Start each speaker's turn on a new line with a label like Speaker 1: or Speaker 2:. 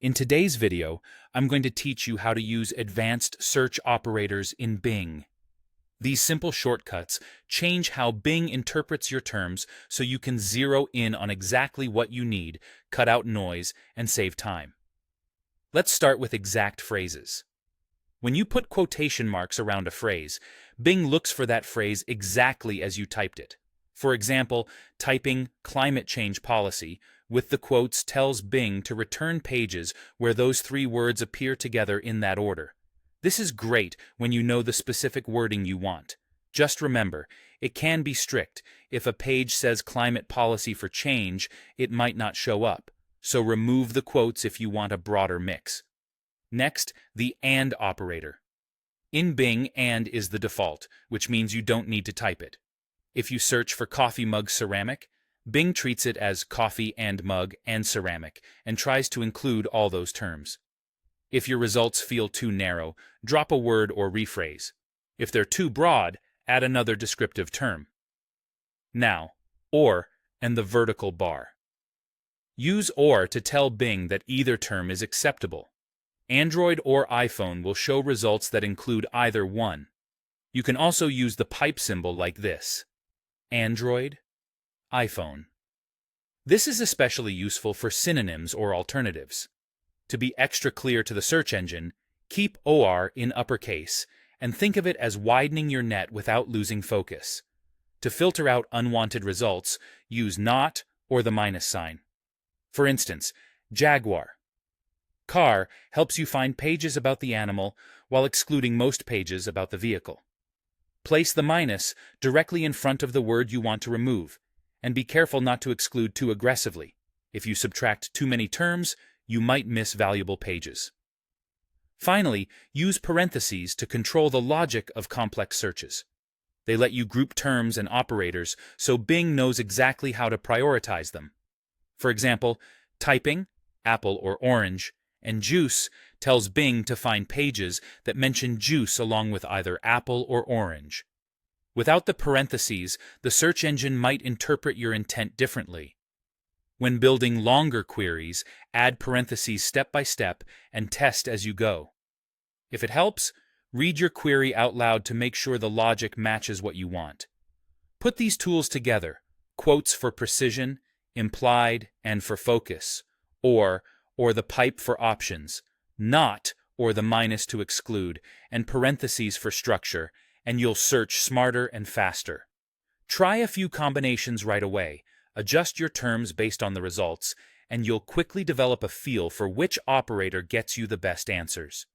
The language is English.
Speaker 1: In today's video, I'm going to teach you how to use advanced search operators in Bing. These simple shortcuts change how Bing interprets your terms so you can zero in on exactly what you need, cut out noise, and save time. Let's start with exact phrases. When you put quotation marks around a phrase, Bing looks for that phrase exactly as you typed it. For example, typing climate change policy with the quotes tells Bing to return pages where those three words appear together in that order. This is great when you know the specific wording you want. Just remember, it can be strict. If a page says climate policy for change, it might not show up. So remove the quotes if you want a broader mix. Next, the AND operator. In Bing, AND is the default, which means you don't need to type it. If you search for coffee mug ceramic, Bing treats it as coffee and mug and ceramic and tries to include all those terms. If your results feel too narrow, drop a word or rephrase. If they're too broad, add another descriptive term. Now, OR and the vertical bar. Use OR to tell Bing that either term is acceptable. Android or iPhone will show results that include either one. You can also use the pipe symbol like this: Android, iPhone. This is especially useful for synonyms or alternatives. To be extra clear to the search engine, keep OR in uppercase and think of it as widening your net without losing focus. To filter out unwanted results, use not or the minus sign. For instance, Jaguar. Car helps you find pages about the animal while excluding most pages about the vehicle. Place the minus directly in front of the word you want to remove, and be careful not to exclude too aggressively. If you subtract too many terms, you might miss valuable pages. Finally, use parentheses to control the logic of complex searches. They let you group terms and operators so Bing knows exactly how to prioritize them. For example, typing, apple or orange, and juice tells Bing to find pages that mention juice along with either apple or orange. Without the parentheses, the search engine might interpret your intent differently. When building longer queries, add parentheses step by step and test as you go. If it helps, read your query out loud to make sure the logic matches what you want. Put these tools together: quotes for precision, implied and for focus, or the pipe for options, not or the minus to exclude, and parentheses for structure, and you'll search smarter and faster. Try a few combinations right away, adjust your terms based on the results, and you'll quickly develop a feel for which operator gets you the best answers.